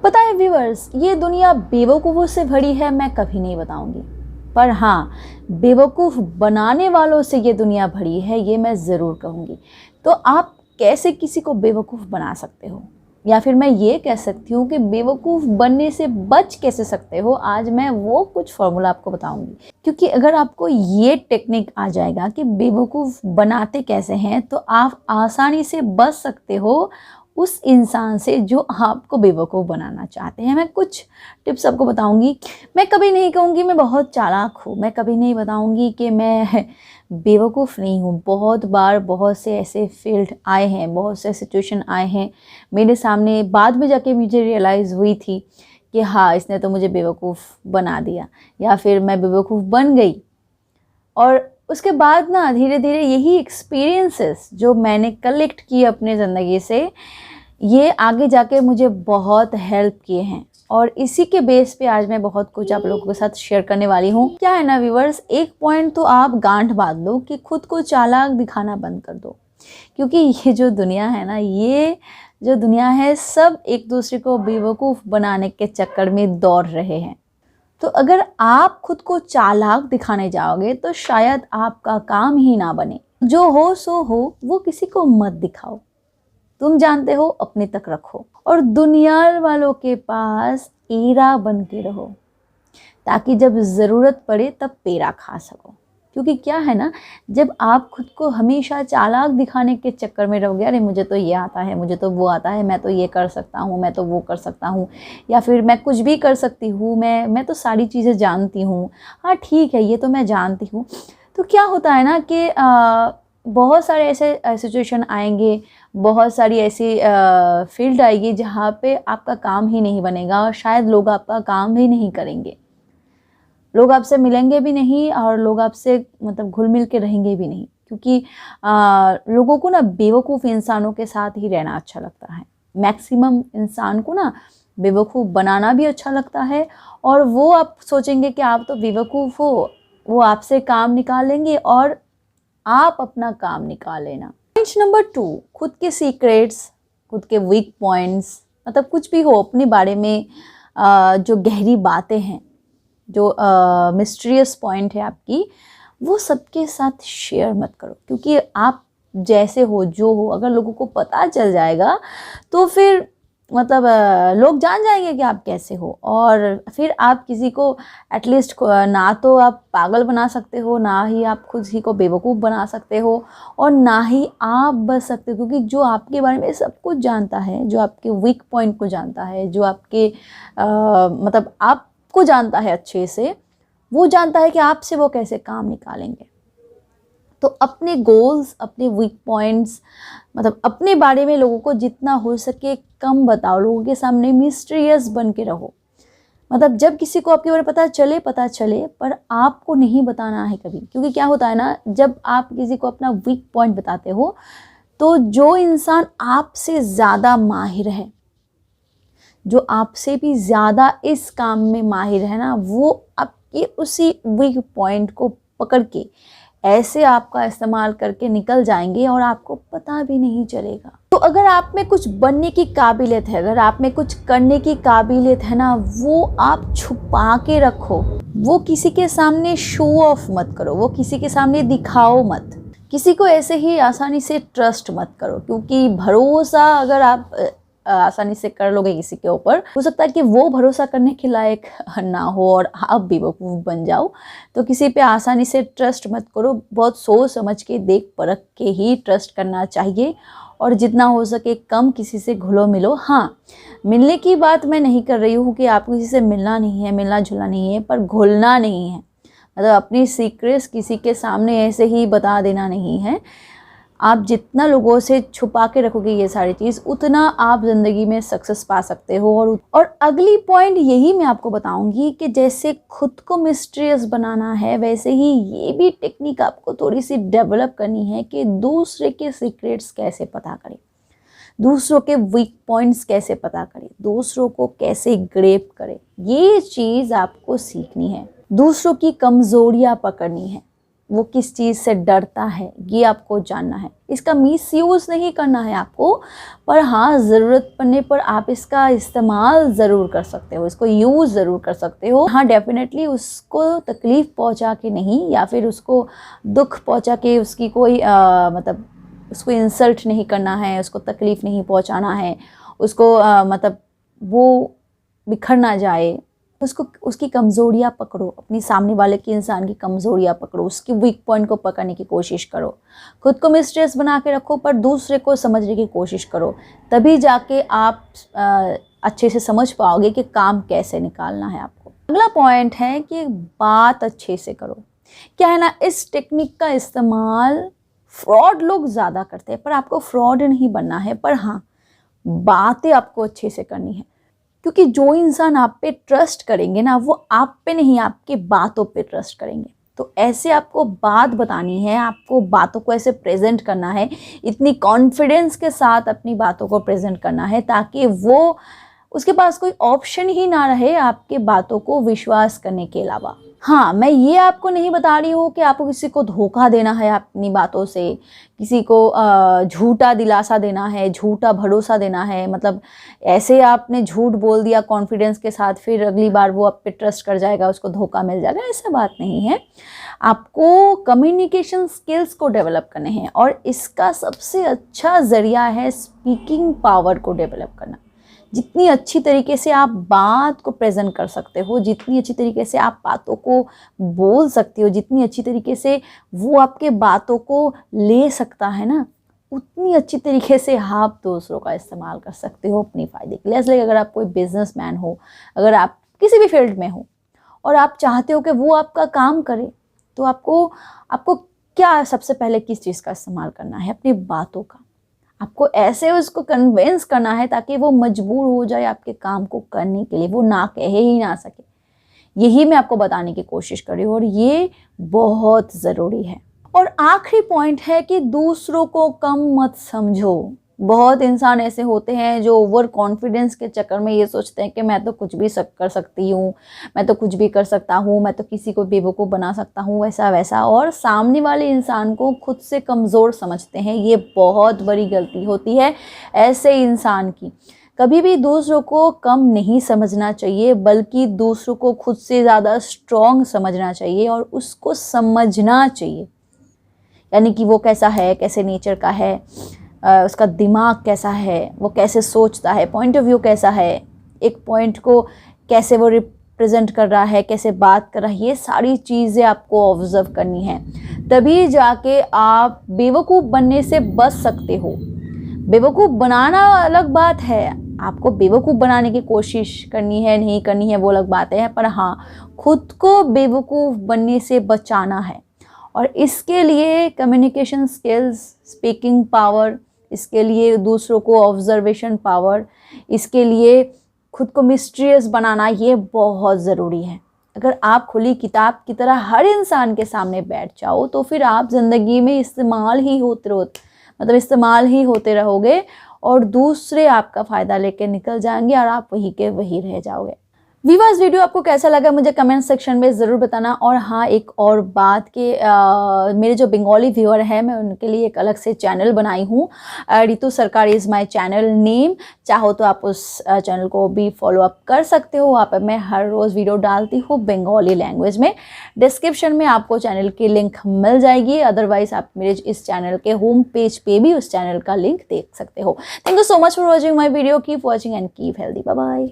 पता है व्यूअर्स, ये दुनिया बेवकूफ़ों से भरी है मैं कभी नहीं बताऊंगी, पर हाँ, बेवकूफ़ बनाने वालों से ये दुनिया भरी है ये मैं ज़रूर कहूँगी। तो आप कैसे किसी को बेवकूफ़ बना सकते हो, या फिर मैं ये कह सकती हूँ कि बेवकूफ़ बनने से बच कैसे सकते हो, आज मैं वो कुछ फॉर्मूला आपको बताऊंगी। क्योंकि अगर आपको ये टेक्निक आ जाएगा कि बेवकूफ़ बनाते कैसे हैं, तो आप आसानी से बच सकते हो उस इंसान से जो आपको बेवकूफ़ बनाना चाहते हैं। मैं कुछ टिप्स आपको बताऊंगी। मैं कभी नहीं कहूँगी मैं बहुत चालाक हूँ, मैं कभी नहीं बताऊंगी कि मैं बेवकूफ़ नहीं हूँ। बहुत बार बहुत से ऐसे फील्ड आए हैं, बहुत से सिचुएशन आए हैं मेरे सामने, बाद में जाके मुझे रियलाइज़ हुई थी कि हाँ, इसने तो मुझे बेवकूफ़ बना दिया, या फिर मैं बेवकूफ़ बन गई। और उसके बाद ना धीरे धीरे यही एक्सपीरियंसेस जो मैंने कलेक्ट किए अपने ज़िंदगी से, ये आगे जाके मुझे बहुत हेल्प किए हैं। और इसी के बेस पे आज मैं बहुत कुछ आप लोगों के साथ शेयर करने वाली हूँ। क्या है ना व्यूअर्स, एक पॉइंट तो आप गांठ बांध लो कि खुद को चालाक दिखाना बंद कर दो। क्योंकि ये जो दुनिया है ना, ये जो दुनिया है, सब एक दूसरे को बेवकूफ़ बनाने के चक्कर में दौड़ रहे हैं। तो अगर आप खुद को चालाक दिखाने जाओगे तो शायद आपका काम ही ना बने। जो हो सो हो, वो किसी को मत दिखाओ। तुम जानते हो अपने तक रखो, और दुनिया वालों के पास एरा बन के रहो, ताकि जब ज़रूरत पड़े तब पेरा खा सको। क्योंकि क्या है ना, जब आप खुद को हमेशा चालाक दिखाने के चक्कर में रहोगे, अरे मुझे तो ये आता है, मुझे तो वो आता है, मैं तो ये कर सकता हूँ, मैं तो वो कर सकता हूँ, या फिर मैं कुछ भी कर सकती हूँ, मैं तो सारी चीज़ें जानती हूँ, हाँ ठीक है ये तो मैं जानती हूँ। तो क्या होता है ना कि बहुत सारे ऐसे सिचुएशन आएंगे, बहुत सारी ऐसी फील्ड आएगी जहाँ पे आपका काम ही नहीं बनेगा, और शायद लोग आपका काम भी नहीं करेंगे, लोग आपसे मिलेंगे भी नहीं, और लोग आपसे मतलब घुल मिल के रहेंगे भी नहीं। क्योंकि लोगों को ना बेवकूफ़ इंसानों के साथ ही रहना अच्छा लगता है। मैक्सिमम इंसान को ना बेवकूफ़ बनाना भी अच्छा लगता है, और वो आप सोचेंगे कि आप तो बेवकूफ़ हो, वो आपसे काम निकाल लेंगे और आप अपना काम निकाल लेना। पॉइंट नंबर 2, खुद के सीक्रेट्स, खुद के वीक पॉइंट्स, मतलब कुछ भी हो अपने बारे में, जो गहरी बातें हैं, जो मिस्टीरियस पॉइंट है आपकी, वो सबके साथ शेयर मत करो। क्योंकि आप जैसे हो, जो हो, अगर लोगों को पता चल जाएगा तो फिर मतलब लोग जान जाएंगे कि आप कैसे हो, और फिर आप किसी को एटलीस्ट ना तो आप पागल बना सकते हो, ना ही आप खुद ही को बेवकूफ़ बना सकते हो, और ना ही आप बच सकते हो। क्योंकि जो आपके बारे में सब कुछ जानता है, जो आपके वीक पॉइंट को जानता है, जो आपके मतलब आपको जानता है अच्छे से, वो जानता है कि आपसे वो कैसे काम निकालेंगे। तो अपने गोल्स, अपने वीक पॉइंट्स, मतलब अपने बारे में लोगों को जितना हो सके कम बताओ। लोगों के सामने मिस्टीरियस बन के रहो। मतलब जब किसी को आपके बारे में पता चले, पर आपको नहीं बताना है कभी। क्योंकि क्या होता है ना, जब आप किसी को अपना वीक पॉइंट बताते हो, तो जो इंसान आपसे ज़्यादा माहिर है, जो आपसे भी ज़्यादा इस काम में माहिर है ना, वो आपके उसी वीक पॉइंट को पकड़ के ऐसे आपका इस्तेमाल करके निकल जाएंगे, और आपको पता भी नहीं चलेगा। तो अगर आप में कुछ बनने की काबिलियत है, अगर आप में कुछ करने की काबिलियत है ना, वो आप छुपा के रखो। वो किसी के सामने शो ऑफ मत करो, वो किसी के सामने दिखाओ मत। किसी को ऐसे ही आसानी से ट्रस्ट मत करो। क्योंकि भरोसा अगर आप आसानी से कर लोगे किसी के ऊपर, हो सकता है कि वो भरोसा करने के लायक ना हो और आप बेवकूफ़ बन जाओ। तो किसी पे आसानी से ट्रस्ट मत करो, बहुत सोच समझ के, देख परख के ही ट्रस्ट करना चाहिए, और जितना हो सके कम किसी से घुलो मिलो। हाँ, मिलने की बात मैं नहीं कर रही हूँ कि आपको किसी से मिलना नहीं है, मिलना जुलना नहीं है, पर घुलना नहीं है। मतलब अपनी सीक्रेट्स किसी के सामने ऐसे ही बता देना नहीं है। आप जितना लोगों से छुपा के रखोगे ये सारी चीज़, उतना आप ज़िंदगी में सक्सेस पा सकते हो। और अगली पॉइंट यही मैं आपको बताऊंगी कि जैसे खुद को मिस्टीरियस बनाना है, वैसे ही ये भी टेक्निक आपको थोड़ी सी डेवलप करनी है कि दूसरे के सीक्रेट्स कैसे पता करें, दूसरों के वीक पॉइंट्स कैसे पता करें, दूसरों को कैसे ग्रेप करें। ये चीज़ आपको सीखनी है। दूसरों की कमज़ोरियाँ पकड़नी है, वो किस चीज़ से डरता है, ये आपको जानना है। इसका मिसयूज़ नहीं करना है आपको, पर हाँ ज़रूरत पड़ने पर आप इसका इस्तेमाल ज़रूर कर सकते हो, इसको यूज़ ज़रूर कर सकते हो। हाँ डेफिनेटली उसको तकलीफ़ पहुंचा के नहीं, या फिर उसको दुख पहुंचा के उसकी कोई मतलब उसको इंसल्ट नहीं करना है, उसको तकलीफ़ नहीं पहुंचाना है, उसको मतलब वो बिखर ना जाए। उसको उसकी कमज़ोरियाँ पकड़ो, अपनी सामने वाले की इंसान की कमज़ोरियाँ पकड़ो, उसकी वीक पॉइंट को पकड़ने की कोशिश करो। खुद को मिस्ट्रेस बना के रखो पर दूसरे को समझने की कोशिश करो, तभी जाके आप अच्छे से समझ पाओगे कि काम कैसे निकालना है आपको। अगला पॉइंट है कि बात अच्छे से करो। क्या है ना, इस टेक्निक का इस्तेमाल फ्रॉड लोग ज़्यादा करते हैं, पर आपको फ्रॉड नहीं बनना है, पर हाँ बातें आपको अच्छे से करनी है। क्योंकि जो इंसान आप पे ट्रस्ट करेंगे ना, वो आप पे नहीं आपकी बातों पे ट्रस्ट करेंगे। तो ऐसे आपको बात बतानी है, आपको बातों को ऐसे प्रेजेंट करना है, इतनी कॉन्फिडेंस के साथ अपनी बातों को प्रेजेंट करना है ताकि वो उसके पास कोई ऑप्शन ही ना रहे आपके बातों को विश्वास करने के अलावा। हाँ, मैं ये आपको नहीं बता रही हूँ कि आपको किसी को धोखा देना है अपनी बातों से, किसी को झूठा दिलासा देना है, झूठा भरोसा देना है। मतलब ऐसे आपने झूठ बोल दिया कॉन्फिडेंस के साथ, फिर अगली बार वो आप पे ट्रस्ट कर जाएगा, उसको धोखा मिल जाएगा, ऐसा बात नहीं है। आपको कम्युनिकेशन स्किल्स को डेवलप करने हैं और इसका सबसे अच्छा ज़रिया है स्पीकिंग पावर को डेवलप करना। जितनी अच्छी तरीके से आप बात को प्रेजेंट कर सकते हो, जितनी अच्छी तरीके से आप बातों को बोल सकते हो, जितनी अच्छी तरीके से वो आपके बातों को ले सकता है ना, उतनी अच्छी तरीके से आप दूसरों का इस्तेमाल कर सकते हो अपनी फ़ायदे के लिए। इसलिए अगर आप कोई बिजनेसमैन हो, अगर आप किसी भी फील्ड में हो और आप चाहते हो कि वो आपका काम करे, तो आपको क्या सबसे पहले किस चीज़ का इस्तेमाल करना है? अपनी बातों का। आपको ऐसे उसको कन्विंस करना है ताकि वो मजबूर हो जाए आपके काम को करने के लिए, वो ना कहे ही ना सके। यही मैं आपको बताने की कोशिश कर रही हूँ और ये बहुत ज़रूरी है। और आखिरी पॉइंट है कि दूसरों को कम मत समझो। बहुत इंसान ऐसे होते हैं जो ओवर कॉन्फिडेंस के चक्कर में ये सोचते हैं कि मैं तो कुछ भी कर सकती हूँ, मैं तो कुछ भी कर सकता हूँ, मैं तो किसी को बेवकूफ़ बना सकता हूँ, वैसा वैसा, और सामने वाले इंसान को खुद से कमज़ोर समझते हैं। ये बहुत बड़ी गलती होती है ऐसे इंसान की। कभी भी दूसरों को कम नहीं समझना चाहिए, बल्कि दूसरों को खुद से ज़्यादा स्ट्रॉन्ग समझना चाहिए और उसको समझना चाहिए। यानी कि वो कैसा है, कैसे नेचर का है, उसका दिमाग कैसा है, वो कैसे सोचता है, पॉइंट ऑफ व्यू कैसा है, एक पॉइंट को कैसे वो रिप्रेजेंट कर रहा है, कैसे बात कर रहा है, ये सारी चीज़ें आपको ऑब्जर्व करनी है। तभी जाके आप बेवकूफ़ बनने से बच सकते हो। बेवकूफ़ बनाना अलग बात है, आपको बेवकूफ़ बनाने की कोशिश करनी है नहीं करनी है वो अलग बात है, पर हाँ खुद को बेवकूफ़ बनने से बचाना है। और इसके लिए कम्युनिकेशन स्किल्स, स्पीकिंग पावर, इसके लिए दूसरों को ऑब्जर्वेशन पावर, इसके लिए खुद को मिस्टीरियस बनाना, ये बहुत ज़रूरी है। अगर आप खुली किताब की तरह हर इंसान के सामने बैठ जाओ तो फिर आप ज़िंदगी में इस्तेमाल ही होते रहोगे और दूसरे आपका फ़ायदा लेके निकल जाएंगे और आप वहीं के वहीं रह जाओगे। वीवर्स, वीडियो आपको कैसा लगा मुझे कमेंट सेक्शन में ज़रूर बताना। और हाँ, एक और बात कि मेरे जो बंगाली व्यूअर हैं, मैं उनके लिए एक अलग से चैनल बनाई हूँ, रितु सरकार इज़ माय चैनल नेम। चाहो तो आप उस चैनल को भी फॉलो अप कर सकते हो। वहाँ पर मैं हर रोज़ वीडियो डालती हूँ बंगाली लैंग्वेज में। डिस्क्रिप्शन में आपको चैनल की लिंक मिल जाएगी, अदरवाइज़ आप मेरे इस चैनल के होम पेज पे भी उस चैनल का लिंक देख सकते हो। Thank you so much for watching my video. Keep watching and keep healthy. Bye bye.